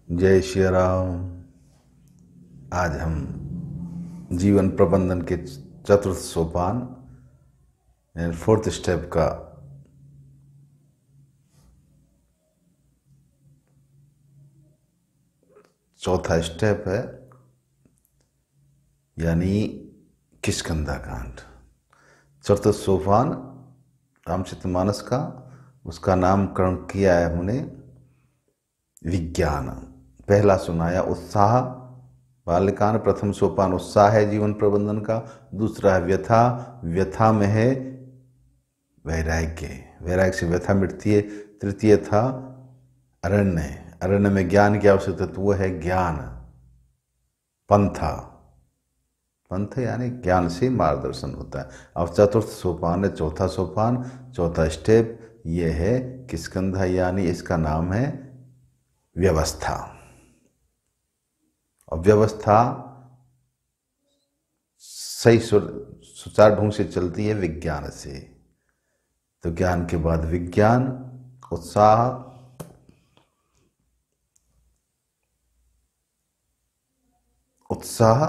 जय श्री राम। आज हम जीवन प्रबंधन के चतुर्थ सोपान यानी फोर्थ स्टेप का चौथा स्टेप है, यानी किष्किंधा कांड। चतुर्थ सोपान रामचरितमानस का, उसका नामकरण किया है हमने विज्ञान। पहला सुनाया उत्साह, बाल्यकांड। प्रथम सोपान उत्साह है जीवन प्रबंधन का। दूसरा है व्यथा, व्यथा में है वैराग्य, वैराग्य से व्यथा मिटती है। तृतीय था अरण्य, अरण्य में ज्ञान की आवश्यकता, तो वो है ज्ञान। पंथा, पंथ यानी ज्ञान से मार्गदर्शन होता है। अब चतुर्थ सोपान है, चौथा सोपान, चौथा स्टेप ये है किष्किंधा, यानी इसका नाम है व्यवस्था। और व्यवस्था सही सुचारू ढंग से चलती है विज्ञान से। तो ज्ञान के बाद विज्ञान, उत्साह, उत्साह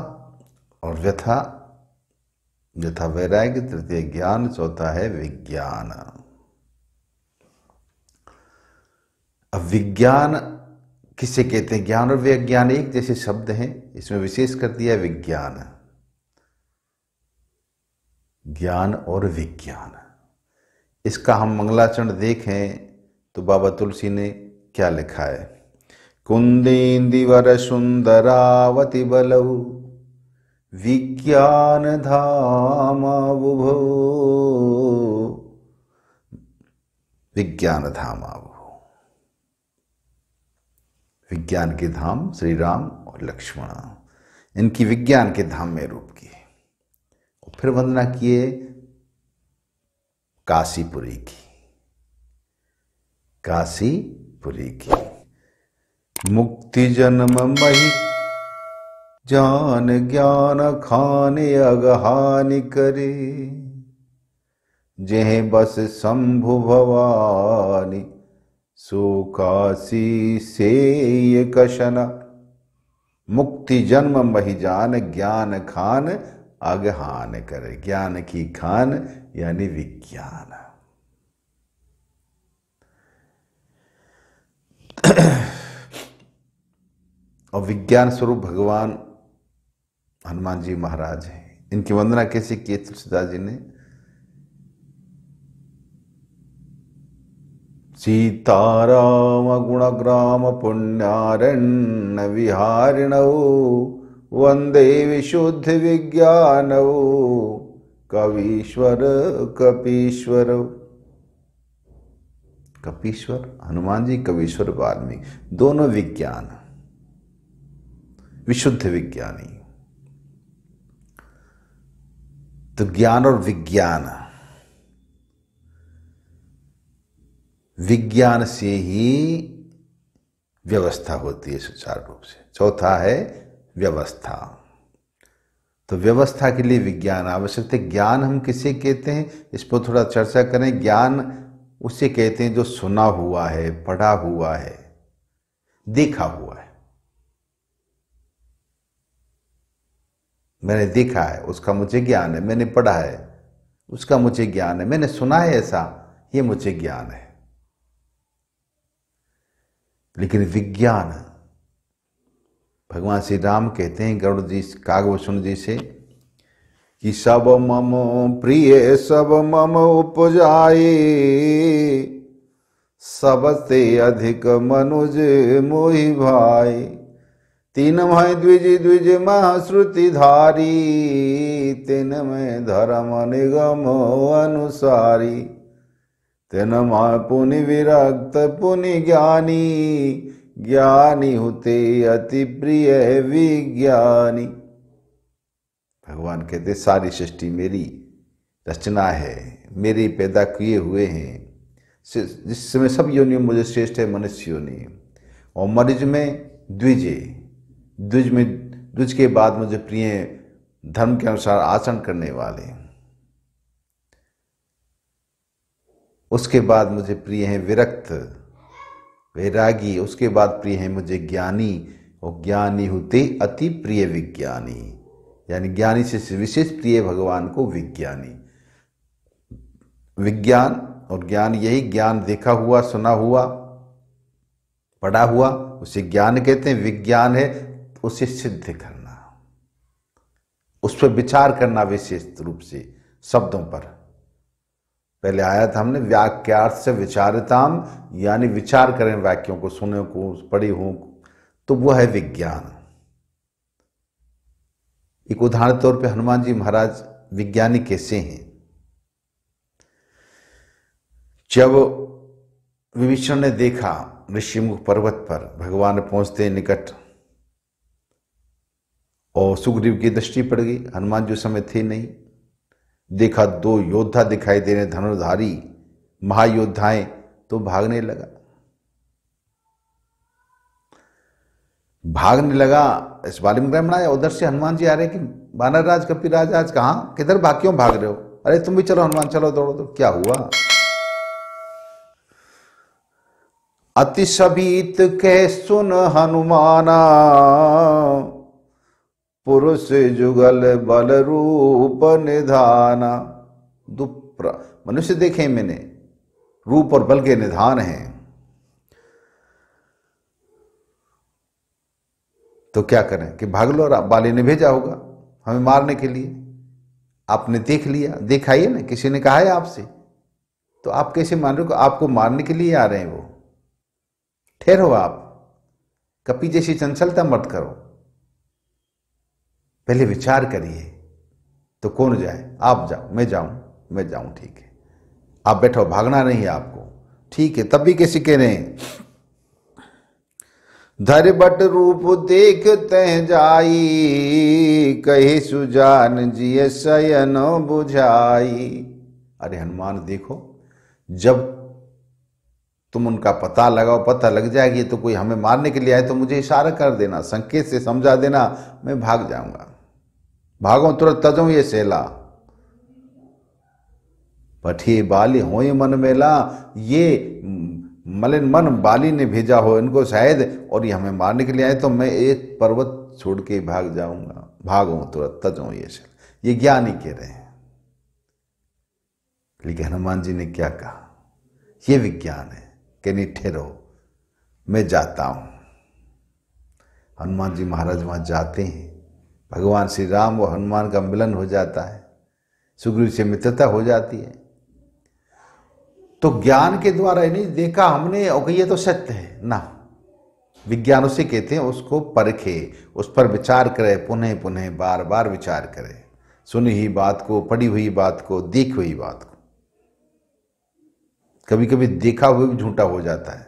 और व्यथा, व्यथा वैराग्य, तृतीय ज्ञान, चौथा है विज्ञान। अब विज्ञान किसे कहते हैं? ज्ञान और विज्ञान एक जैसे शब्द हैं, इसमें विशेष कर दिया विज्ञान। ज्ञान और विज्ञान, इसका हम मंगलाचरण देखें तो बाबा तुलसी ने क्या लिखा है? कुंदेंदिवर सुंदरावति बलऊ विज्ञान धामा बुभो, विज्ञान धामा। विज्ञान के धाम श्री राम और लक्ष्मण, इनकी विज्ञान के धाम में रूप किए। और फिर वंदना किए काशीपुरी की, काशीपुरी की। मुक्ति जन्म मही जान ज्ञान खाने अगहानि करे, जेह बस शंभु भवानी सो काशी से ये कशन। मुक्ति जन्म मही जान ज्ञान खान अगहान करे, ज्ञान की खान यानी विज्ञान। और विज्ञान स्वरूप भगवान हनुमान जी महाराज हैं। इनकी वंदना कैसे की तुलसीदास जी ने? सीताराम गुणग्राम पुण्यारण्य विहारिणौ वंदे विशुद्ध विज्ञानौ कवीश्वर कपीश्वर। कपीश्वर हनुमान जी, कवीश्वर वाल्मीकि, दोनों विज्ञान, विशुद्ध विज्ञानी। तो ज्ञान और विज्ञान, विज्ञान से ही व्यवस्था होती है सुचारू रूप से। चौथा है व्यवस्था। तो व्यवस्था के लिए विज्ञान आवश्यक है। ज्ञान हम किसे कहते हैं, इस पर थोड़ा चर्चा करें। ज्ञान उसे कहते हैं जो सुना हुआ है, पढ़ा हुआ है, देखा हुआ है। मैंने देखा है, उसका मुझे ज्ञान है। मैंने पढ़ा है, उसका मुझे ज्ञान है। मैंने सुना है ऐसा, ये मुझे ज्ञान है। लेकिन विज्ञान, भगवान श्री राम कहते हैं गरुड़ जी, कागभूषण जी से कि सब मम प्रिय सब मम उपजाए, सबसे अधिक मनुज मोहि भाई। तीन मह द्विज द्विज मह श्रुति धारी, तीन में धर्म निगम अनुसारी। तेन मां पुनि विरक्त पुनि ज्ञानी, ज्ञानी होते अति प्रिय विज्ञानी। भगवान कहते सारी सृष्टि मेरी रचना है, मेरे पैदा किए हुए हैं, जिसमें सब योनियों मुझे श्रेष्ठ है मनुष्य योनि। और मनुज में द्विज, द्विज में द्विज के बाद मुझे प्रिय धर्म के अनुसार आचरण करने वाले। उसके बाद मुझे प्रिय हैं विरक्त वैरागी, उसके बाद प्रिय हैं मुझे ज्ञानी, और ज्ञानी होते अति प्रिय विज्ञानी, यानी ज्ञानी से विशेष प्रिय भगवान को विज्ञानी। विज्ञान और ज्ञान, यही ज्ञान देखा हुआ, सुना हुआ, पढ़ा हुआ, उसे ज्ञान कहते हैं। विज्ञान है उसे सिद्ध करना, उस पर विचार करना विशेष रूप से शब्दों पर। पहले आया था हमने वाक्यार्थ से विचारताम, यानी विचार करें वाक्यों को, सुने को, पढ़ी हो, तो वो है विज्ञान। एक उदाहरण तौर पे हनुमान जी महाराज विज्ञानी कैसे हैं। जब विभीषण ने देखा ऋषिमुख पर्वत पर भगवान पहुंचते निकट और सुग्रीव की दृष्टि पड़ गई, हनुमान जी उस समय थे नहीं, देखा दो योद्धा दिखाई दे रहे, धनुर्धारी महायोद्धाएं, तो भागने लगा। इस वाल्मीकि रामायण में आया, उधर से हनुमान जी आ रहे कि वानर राज कपिराज आज कहाँ, किधर भाग, क्यों भाग रहे हो, अरे तुम भी चलो हनुमान, चलो दौड़ो। तो क्या हुआ, अति सभीत कह सुन हनुमाना, पुरुष जुगल बल रूप निधाना। मनुष्य देखे मैंने, रूप और बल के निधान हैं। तो क्या करें कि भाग लो, बाली ने भेजा होगा हमें मारने के लिए, आपने देख लिया, देखा ही ना, किसी ने कहा है आपसे, तो आप कैसे मान रहे हो, आपको मारने के लिए आ रहे हैं वो। ठहरो, आप कपी जैसी चंचलता मत करो, पहले विचार करिए। तो कौन जाए, आप जाओ, मैं जाऊं, ठीक है, आप बैठो, भागना नहीं है आपको, ठीक है। तब भी कैसे कह रहे हैं, धर बट रूप देखते जाई, कहे सुजान जिय शयन बुझाई। अरे हनुमान देखो, जब तुम उनका पता लगाओ, पता लग जाएगी तो कोई हमें मारने के लिए आए तो मुझे इशारा कर देना, संकेत से समझा देना, मैं भाग जाऊंगा। भागो तुरंत तजो ये सेला, पठिए बाली हो मन मेला। ये मलिन मन बाली ने भेजा हो इनको शायद, और ये हमें मारने के लिए आए तो मैं एक पर्वत छोड़ के भाग जाऊंगा। भागो तुरंत तजो ये सेला, ये ज्ञानी कह रहे हैं। लेकिन हनुमान जी ने क्या कहा, ये विज्ञान है कि नहीं, ठहरो मैं जाता हूं। हनुमान जी महाराज वहां जाते हैं, भगवान श्री राम और हनुमान का मिलन हो जाता है, सुग्रीव से मित्रता हो जाती है। तो ज्ञान के द्वारा ही नहीं देखा हमने और ये तो सत्य है ना, विज्ञान उसे कहते हैं, उसको परखे, उस पर विचार करे, पुनः पुनः बार बार विचार करे, सुनी हुई बात को, पढ़ी हुई बात को, देखी हुई बात को। कभी कभी देखा हुआ भी झूठा हो जाता है,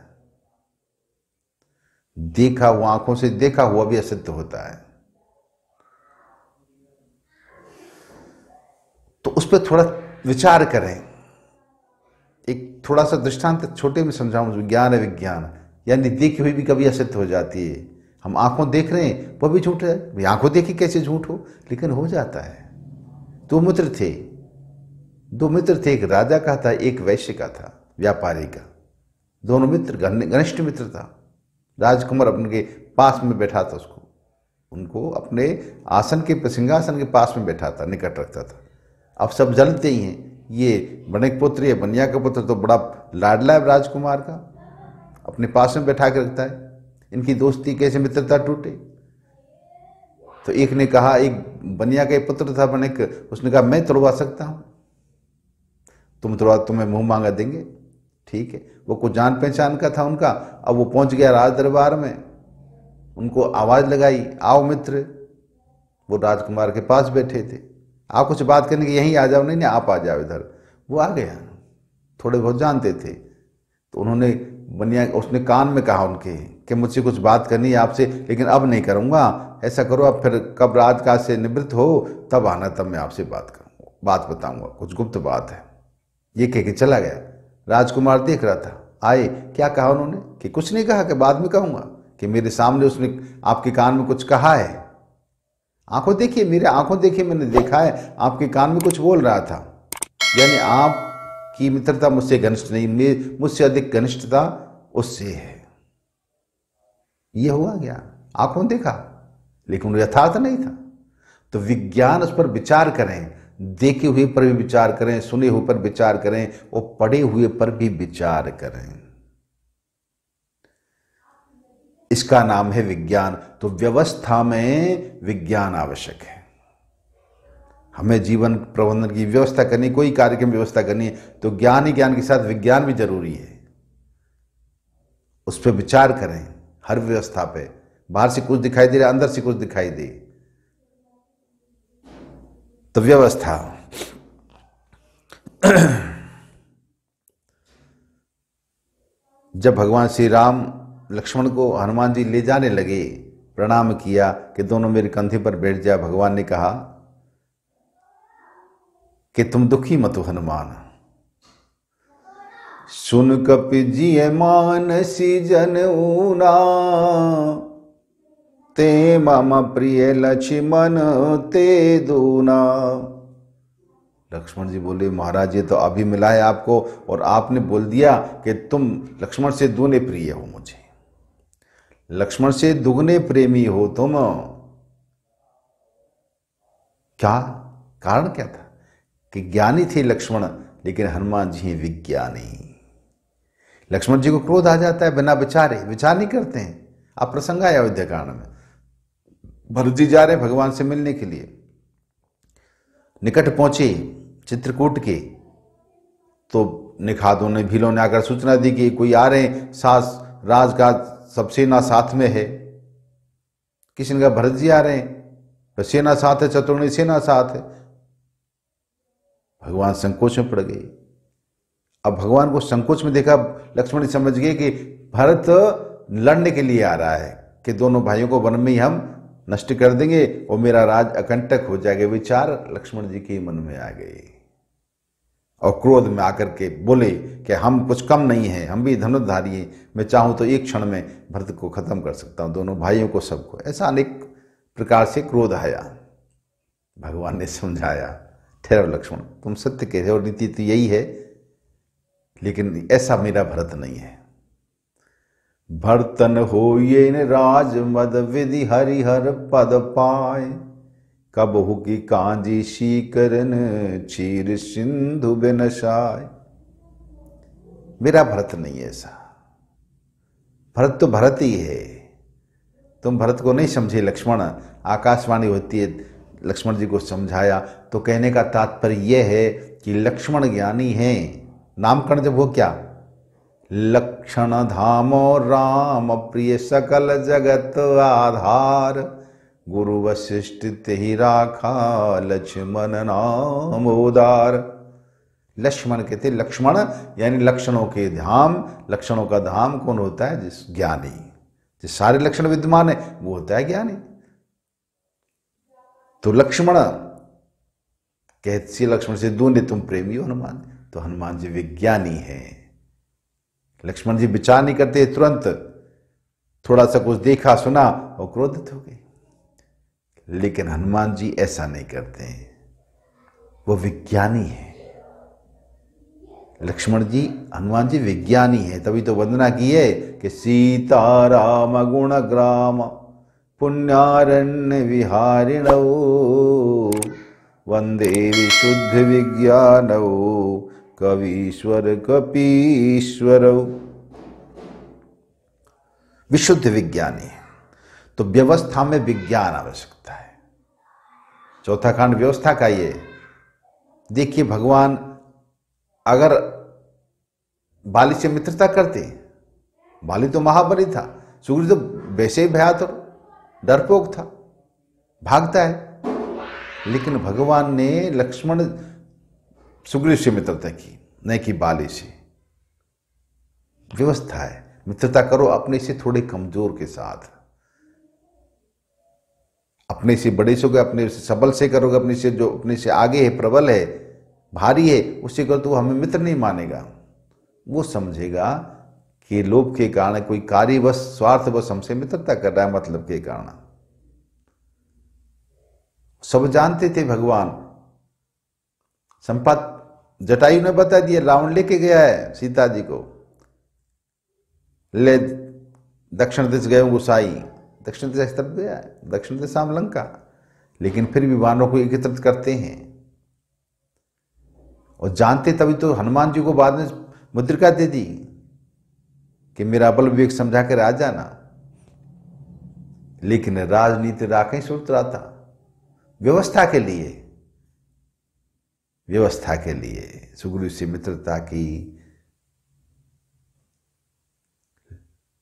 देखा हुआ, आंखों से देखा हुआ भी असत्य होता है। तो उस पर थोड़ा विचार करें। एक थोड़ा सा दृष्टांत छोटे में समझाऊं, विज्ञान है विज्ञान, यानी देखी हुई भी कभी असत्य हो जाती है। हम आंखों देख रहे हैं वो भी झूठ है, भाई आंखों देखी कैसे झूठ हो, लेकिन हो जाता है। दो मित्र थे, एक राजा का था, एक वैश्य का था, व्यापारी का। दोनों मित्र, घनिष्ठ मित्र था। राजकुमार अपने पास में बैठा था, उनको अपने आसन के, सिंहासन के पास में बैठा था, निकट रखता था। अब सब जानते ही हैं, ये बणिक पुत्र, ये बनिया का पुत्र तो बड़ा लाडला है राजकुमार का, अपने पास में बैठा के रखता है। इनकी दोस्ती कैसे, मित्रता टूटे। तो एक ने कहा, एक बनिया का पुत्र था बणिक, उसने कहा मैं तुड़वा सकता हूं, तुम तुड़वा, तुम्हें मुंह मांगा देंगे, ठीक है। वो कुछ जान पहचान का था उनका। अब वो पहुंच गया राज दरबार में, उनको आवाज लगाई, आओ मित्र। वो राजकुमार के पास बैठे थे, आप कुछ बात करने की, यहीं आ जाओ, नहीं आप आ जाओ इधर। वो आ गया, थोड़े बहुत जानते थे। तो उन्होंने उसने कान में कहा उनके कि मुझसे कुछ बात करनी है आपसे, लेकिन अब नहीं करूंगा, ऐसा करो अब फिर कब राजकाज से निवृत्त हो तब आना, तब मैं आपसे बात बताऊंगा, कुछ गुप्त बात है। ये कह के चला गया। राजकुमार देख रहा था, आए, क्या कहा उन्होंने, कि कुछ नहीं कहा, कि बाद में कहूंगा, कि मेरे सामने उसने आपके कान में कुछ कहा है। आंखों देखिए, मेरे आंखों देखिए, मैंने देखा है आपके कान में कुछ बोल रहा था, यानी आप कि मित्रता मुझसे घनिष्ठ नहीं, मुझसे अधिक घनिष्ठता उससे है। यह हुआ ज्ञान, आंखों ने देखा लेकिन वो यथार्थ नहीं था। तो विज्ञान उस पर विचार करें, देखे हुए पर भी विचार करें, सुने हुए पर विचार करें और पढ़े हुए पर भी विचार करें। इसका नाम है विज्ञान। तो व्यवस्था में विज्ञान आवश्यक है। हमें जीवन प्रबंधन की व्यवस्था करनी, कोई कार्य की व्यवस्था करनी है तो ज्ञान ही ज्ञान के साथ विज्ञान भी जरूरी है। उस पर विचार करें, हर व्यवस्था पे। बाहर से कुछ दिखाई दे रहा, अंदर से कुछ दिखाई दे, तो व्यवस्था। जब भगवान श्री राम लक्ष्मण को हनुमान जी ले जाने लगे, प्रणाम किया कि दोनों मेरे कंधे पर बैठ जा, भगवान ने कहा कि तुम दुखी मत हो हनुमान। सुन कपि जिय मानसी जन ऊना, ते मम प्रिय लक्ष्मण ते दूना। लक्ष्मण जी बोले, महाराज ये तो अभी मिला है आपको और आपने बोल दिया कि तुम लक्ष्मण से दूने प्रिय हो मुझे, लक्ष्मण से दुगने प्रेमी हो तुम। क्या कारण क्या था? कि ज्ञानी थे लक्ष्मण, लेकिन हनुमान जी हैं विज्ञानी। लक्ष्मण जी को क्रोध आ जाता है बिना विचारे, विचार नहीं करते हैं। आप प्रसंग आया अयोध्या कांड में, भरत जी जा रहे भगवान से मिलने के लिए, निकट पहुंचे चित्रकूट के, तो निखादों ने, भीलों ने आकर सूचना दी कि कोई आ रहे हैं, सास राज का सब सेना साथ में है। किसी ने कहा भरत जी आ रहे हैं, तो सेना साथ है, शत्रुघ्न सेना साथ है। भगवान संकोच में पड़ गए। अब भगवान को संकोच में देखा, लक्ष्मण जी समझ गए कि भरत लड़ने के लिए आ रहा है, कि दोनों भाइयों को वन में ही हम नष्ट कर देंगे और मेरा राज अकंटक हो जाएगा। विचार लक्ष्मण जी के मन में आ गए और क्रोध में आकर के बोले कि हम कुछ कम नहीं हैं, हम भी धनुर्धारी हैं, मैं चाहूं तो एक क्षण में भरत को खत्म कर सकता हूं, दोनों भाइयों को, सबको। ऐसा अनेक प्रकार से क्रोध आया। भगवान ने समझाया, ठहरो लक्ष्मण, तुम सत्य कह रहे हो, नीति तो यही है, लेकिन ऐसा मेरा भरत नहीं है। भरतन होये न राज मद विधि हरिहर पद पाए, कबहु की कांजी शीकरन चीर सिंधु बिनसाय। मेरा भरत नहीं है ऐसा। भरत तो भरत ही है, तुम भरत को नहीं समझे लक्ष्मण। आकाशवाणी होती है, लक्ष्मण जी को समझाया। तो कहने का तात्पर्य यह है कि लक्ष्मण ज्ञानी हैं। नामकरण जब हो क्या, लक्षण धामो राम प्रिय सकल जगत आधार, गुरु वशिष्ठ तेहि राखा लक्ष्मण नाम उदार। लक्ष्मण कहते, लक्ष्मण यानी लक्षणों के धाम। लक्षणों का धाम कौन होता है? जिस ज्ञानी, जिस सारे लक्षण विद्यमान है वो होता है ज्ञानी। तो लक्ष्मण कहते, लक्ष्मण से दूने तुम प्रेमी हो हनुमान। तो हनुमान जी विज्ञानी है। लक्ष्मण जी विचार नहीं करते, तुरंत थोड़ा सा कुछ देखा सुना और क्रोधित हो गए। लेकिन हनुमान जी ऐसा नहीं करते हैं, वो विज्ञानी है। लक्ष्मण जी, हनुमान जी विज्ञानी है, तभी तो वंदना की है कि सीताराम गुण ग्राम पुण्यारण्य विहारिणौ, वंदे विशुद्ध विज्ञानौ कवीश्वर कपीश्वरौ। विशुद्ध विज्ञानी। तो व्यवस्था में विज्ञान आवश्यकता है। चौथा खंड व्यवस्था का ये। देखिए, भगवान अगर बाली से मित्रता करते, बाली तो महाबली था, सुग्रीव तो वैसे ही भयात और डरपोक था, भागता है। लेकिन भगवान ने लक्ष्मण सुग्रीव से मित्रता की, नहीं कि बाली से। व्यवस्था है, मित्रता करो अपने से थोड़े कमजोर के साथ। अपने से बड़े से, अपने से सबल से करोगे, अपने से जो अपने से आगे है, प्रबल है, भारी है, उससे करो तो वो हमें मित्र नहीं मानेगा। वो समझेगा कि लोभ के कारण, कोई कार्यवश स्वार्थवश हमसे मित्रता कर रहा है, मतलब के कारण। सब जानते थे भगवान, संपत जटायु ने बता दिया, रावण लेके गया है सीता जी को, ले दक्षिण दिश गए गुसाई, दक्षिण दिशा तरफ गया है, दक्षिण दिशा में लंका, लेकिन फिर भी वानरों को एकत्रित करते हैं और जानते, तभी तो हनुमान जी को बाद में मुद्रिका दे दी कि मेरा बल विवेक समझा कर आ जाना। लेकिन राजनीति राखें सुरत रहा था, व्यवस्था के लिए, व्यवस्था के लिए सुग्रीव से मित्रता की।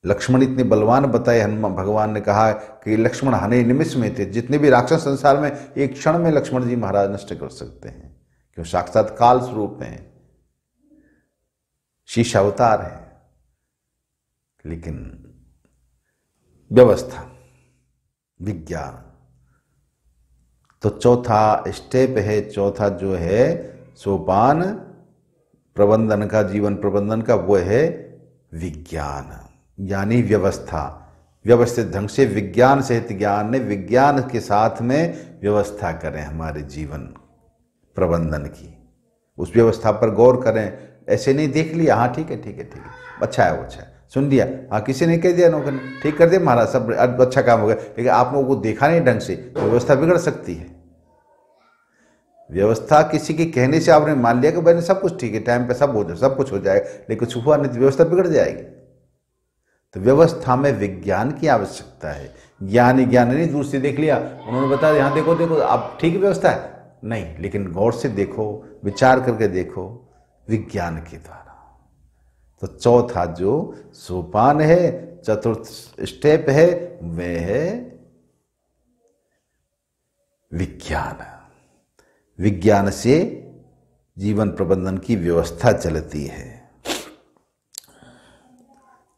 लक्ष्मण इतने बलवान बताए, हनुमान भगवान ने कहा कि लक्ष्मण हने निमिष में थे, जितने भी राक्षस संसार में एक क्षण में लक्ष्मण जी महाराज नष्ट कर सकते हैं, क्यों साक्षात काल स्वरूप हैं, शीश अवतार है। लेकिन व्यवस्था, विज्ञान, तो चौथा स्टेप है, चौथा जो है सोपान प्रबंधन का, जीवन प्रबंधन का, वो है विज्ञान, यानी व्यवस्था। व्यवस्थित ढंग से विज्ञान सहित ज्ञान ने, विज्ञान के साथ में व्यवस्था करें हमारे जीवन प्रबंधन की, उस व्यवस्था पर गौर करें। ऐसे नहीं देख लिया, हाँ ठीक है ठीक है ठीक है, अच्छा है वो अच्छा है, सुन लिया, हाँ किसी ने कह दिया नौकर ने, ठीक कर दिया महाराज, सब अच्छा काम हो गया, लेकिन आप लोगों को देखा नहीं ढंग से, तो व्यवस्था बिगड़ सकती है। व्यवस्था किसी के कहने से आपने मान लिया कि भाई सब कुछ ठीक है, टाइम पे सब कुछ हो जाएगा, लेकिन कुछ हुआ नहीं तो व्यवस्था बिगड़ जाएगी। तो व्यवस्था में विज्ञान की आवश्यकता है। ज्ञान ही ज्ञान नहीं, दूर से देख लिया, उन्होंने बताया यहाँ देखो देखो अब ठीक व्यवस्था है, नहीं, लेकिन गौर से देखो, विचार करके देखो, विज्ञान के द्वारा। तो चौथा जो सोपान है, चतुर्थ स्टेप है, वह है विज्ञान। विज्ञान से जीवन प्रबंधन की व्यवस्था चलती है।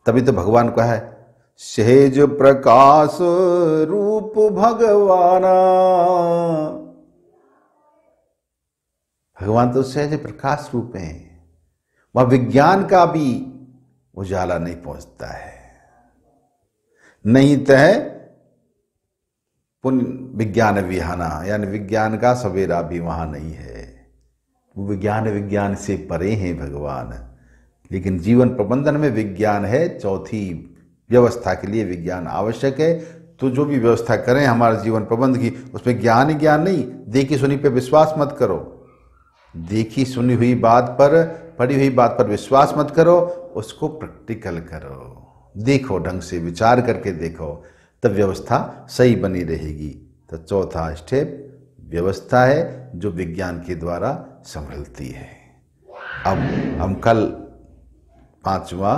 तभी तो भगवान का है सहज प्रकाश रूप भगवाना। भगवान तो सहज प्रकाश रूप है, वह विज्ञान का भी उजाला नहीं पहुंचता है। नहीं तह पुण्य विज्ञान विहाना, यानी विज्ञान का सवेरा भी वहां नहीं है। वो विज्ञान से परे हैं भगवान। लेकिन जीवन प्रबंधन में विज्ञान है, चौथी व्यवस्था के लिए विज्ञान आवश्यक है। तो जो भी व्यवस्था करें हमारे जीवन प्रबंध की, उसमें ज्ञान ही ज्ञान नहीं, देखी सुनी पे विश्वास मत करो। देखी सुनी हुई बात पर, पढ़ी हुई बात पर विश्वास मत करो, उसको प्रैक्टिकल करो, देखो, ढंग से विचार करके देखो, तब व्यवस्था सही बनी रहेगी। तो चौथा स्टेप व्यवस्था है जो विज्ञान के द्वारा संभलती है। अब हम कल पांचवा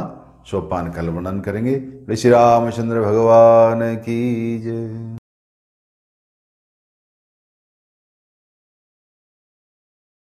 सोपान कल वर्णन करेंगे। श्री रामचंद्र भगवान की जय।